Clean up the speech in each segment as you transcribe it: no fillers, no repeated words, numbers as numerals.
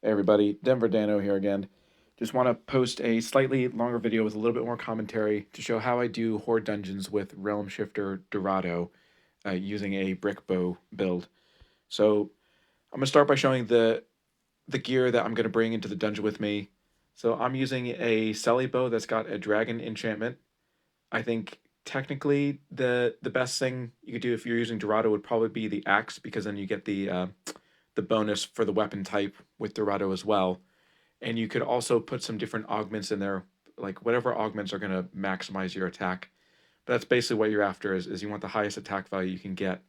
Hey everybody, Denver Dano here again. Just want to post a slightly longer video with a little bit more commentary to show how I do horde dungeons with Realmshifter Dorado using a brick bow build. So I'm gonna start by showing the gear that I'm gonna bring into the dungeon with me. So I'm using a Selly bow that's got a dragon enchantment. I think technically the best thing you could do if you're using Dorado would probably be the axe because then you get the bonus for the weapon type with Dorado as well. And you could also put some different augments in there, like whatever augments are going to maximize your attack. But that's basically what you're after is you want the highest attack value you can get.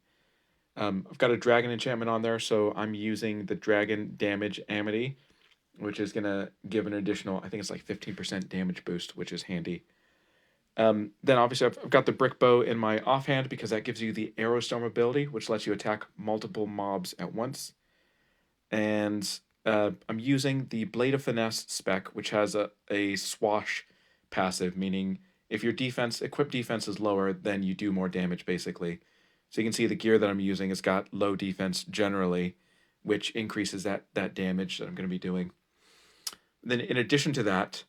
I've got a dragon enchantment on there, so I'm using the dragon damage amity, which is going to give an additional, I think it's like 15% damage boost, which is handy. Then obviously I've got the brick bow in my offhand because that gives you the arrow storm ability, which lets you attack multiple mobs at once. And I'm using the Blade of Finesse spec, which has a swash passive, meaning if your equipped defense is lower, then you do more damage basically. So you can see the gear that I'm using has got low defense generally, which increases that damage that I'm going to be doing. Then in addition to that,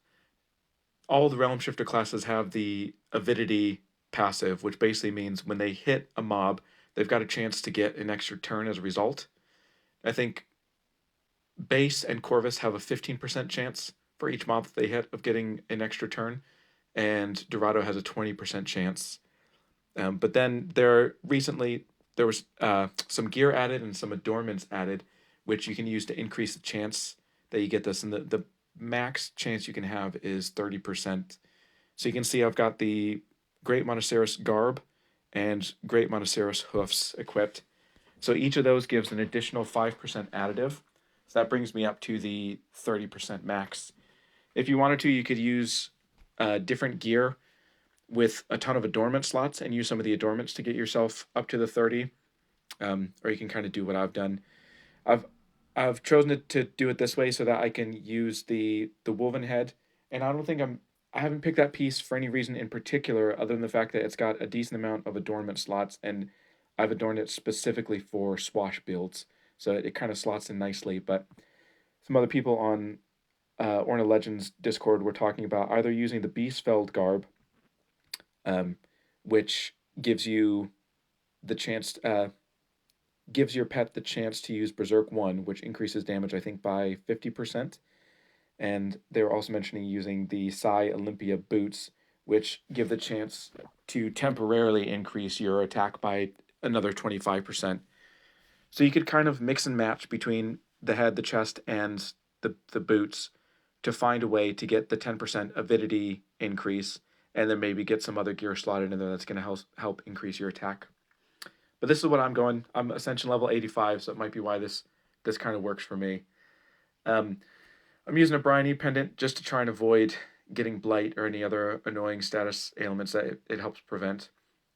all the Realm Shifter classes have the Avidity passive, which basically means when they hit a mob, they've got a chance to get an extra turn as a result. I think Base and Corvus have a 15% chance for each mob that they hit of getting an extra turn, and Dorado has a 20% chance. But then there was some gear added and some adornments added, which you can use to increase the chance that you get this. And the max chance you can have is 30%. So you can see I've got the Great Monoceros Garb and Great Monoceros Hoofs equipped. So each of those gives an additional 5% additive. So that brings me up to the 30% max. If you wanted to, you could use different gear with a ton of adornment slots and use some of the adornments to get yourself up to the 30. Or you can kind of do what I've done. I've I've chosen to do it this way so that I can use the woven head, and I haven't picked that piece for any reason in particular other than the fact that it's got a decent amount of adornment slots, and I've adorned it specifically for swash builds, so it kind of slots in nicely. But some other people on Orna Legends Discord were talking about either using the Beastfeld garb, um, which the chance gives your pet the chance to use Berserk 1, which increases damage, I think, by 50%. And they were also mentioning using the Psy Olympia boots, which give the chance to temporarily increase your attack by another 25%. So you could kind of mix and match between the head, the chest, and the boots to find a way to get the 10% avidity increase, and then maybe get some other gear slotted in there that's going to help increase your attack. But this is what I'm going. I'm Ascension level 85, so it might be why this kind of works for me. Um, I'm using a Bryony pendant just to try and avoid getting blight or any other annoying status ailments that it helps prevent.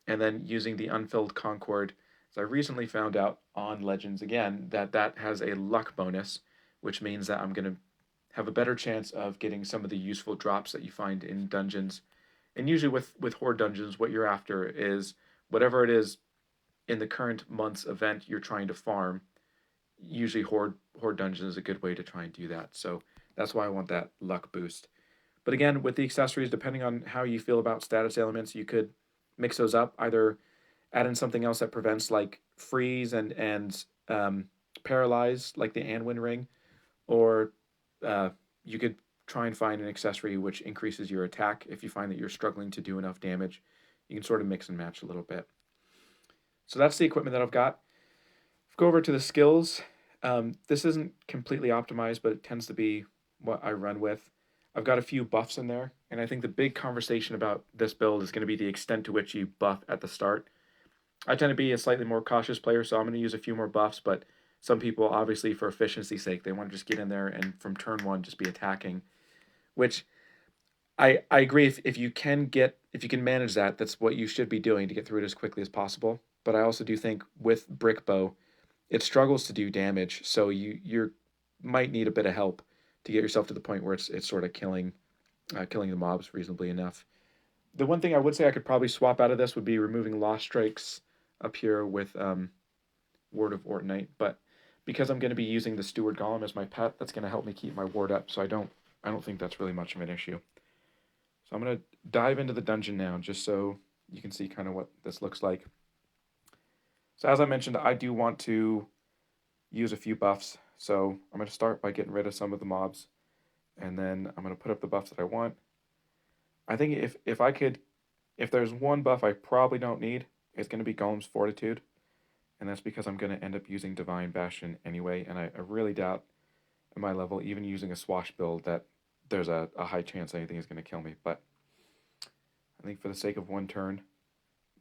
And then using the unfilled Concord. So I recently found out on Legends again that that has a luck bonus, which means that I'm going to have a better chance of getting some of the useful drops that you find in dungeons. And usually with horde dungeons, what you're after is whatever it is in the current month's event you're trying to farm. Usually horde dungeon is a good way to try and do that. So that's why I want that luck boost. But again, with the accessories, depending on how you feel about status ailments, you could mix those up. Either add in something else that prevents like freeze and paralyze, like the Anwin ring, or you could try and find an accessory which increases your attack if you find that you're struggling to do enough damage. You can sort of mix and match a little bit. So that's the equipment that I've got. Go over to the skills. This isn't completely optimized, but it tends to be what I run with. I've got a few buffs in there, and I think the big conversation about this build is going to be the extent to which you buff at the start. I tend to be a slightly more cautious player, so I'm going to use a few more buffs, but some people, obviously, for efficiency's sake, they want to just get in there and from turn one just be attacking, which I agree if you can manage that, that's what you should be doing to get through it as quickly as possible. But I also do think with Brick Bow, it struggles to do damage, so you might need a bit of help to get yourself to the point where it's sort of killing the mobs reasonably enough. The one thing I would say I could probably swap out of this would be removing Lost Strikes up here with Word of Ortonite, but because I'm going to be using the Steward Golem as my pet, that's going to help me keep my ward up, so I don't think that's really much of an issue. So I'm going to dive into the dungeon now, just so you can see kind of what this looks like. So as I mentioned, I do want to use a few buffs, so I'm going to start by getting rid of some of the mobs, and then I'm going to put up the buffs that I want. I think if there's one buff I probably don't need, it's going to be Golem's Fortitude, and that's because I'm going to end up using Divine Bastion anyway, and I really doubt at my level, even using a Swash build, that there's a high chance anything is going to kill me, but I think for the sake of one turn,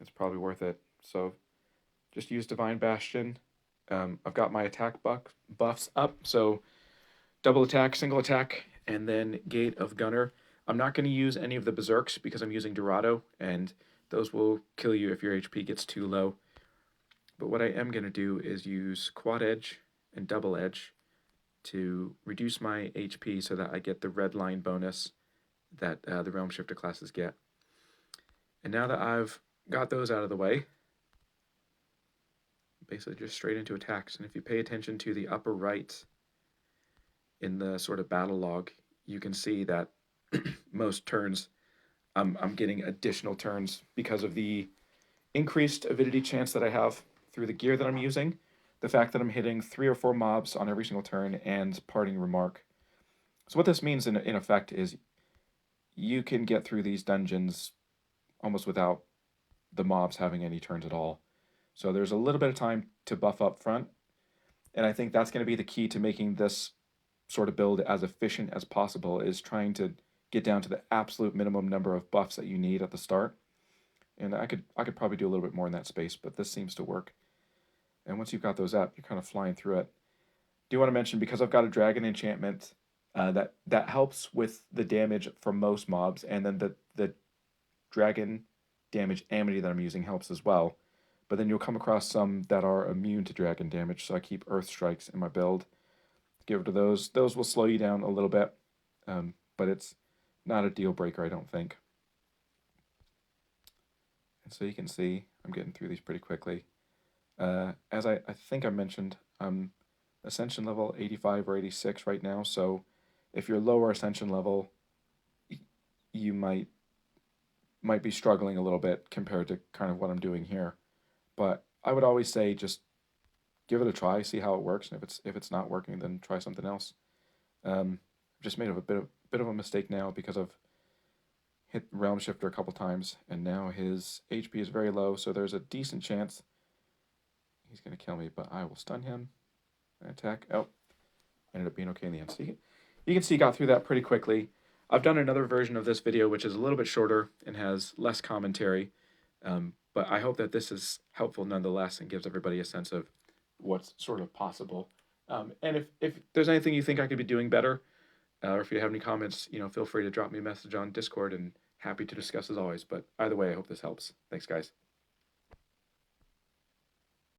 it's probably worth it. So just use Divine Bastion. I've got my attack buffs up, so double attack, single attack, and then Gate of Gunner. I'm not going to use any of the Berserks because I'm using Dorado, and those will kill you if your HP gets too low. But what I am going to do is use Quad Edge and Double Edge to reduce my HP so that I get the red line bonus that the Realmshifter classes get. And now that I've got those out of the way, basically just straight into attacks. And if you pay attention to the upper right in the sort of battle log, you can see that most turns I'm getting additional turns because of the increased avidity chance that I have through the gear that I'm using, the fact that I'm hitting 3 or 4 mobs on every single turn, and Parting Remark. So what this means in effect is you can get through these dungeons almost without the mobs having any turns at all. So there's a little bit of time to buff up front, and I think that's going to be the key to making this sort of build as efficient as possible, is trying to get down to the absolute minimum number of buffs that you need at the start. And I could probably do a little bit more in that space, but this seems to work. And once you've got those up, you're kind of flying through it. Do want to mention, because I've got a dragon enchantment, that helps with the damage from most mobs, and then the dragon damage amity that I'm using helps as well. But then you'll come across some that are immune to dragon damage, so I keep Earth Strikes in my build. Give it to those. Those will slow you down a little bit, but it's not a deal breaker, I don't think. And so you can see I'm getting through these pretty quickly. As I think I mentioned, I'm Ascension level 85 or 86 right now, so if you're lower Ascension level, you might be struggling a little bit compared to kind of what I'm doing here. But I would always say just give it a try, see how it works, and if it's not working, then try something else. Just made a bit of a mistake now because I've hit Realmshifter a couple times, and now his HP is very low, so there's a decent chance he's going to kill me, but I will stun him and attack. Oh, ended up being okay in the end. So you can see got through that pretty quickly. I've done another version of this video which is a little bit shorter and has less commentary, but I hope that this is helpful nonetheless and gives everybody a sense of what's sort of possible. And if there's anything you think I could be doing better, or if you have any comments, feel free to drop me a message on Discord, and happy to discuss as always. But either way, I hope this helps. Thanks, guys.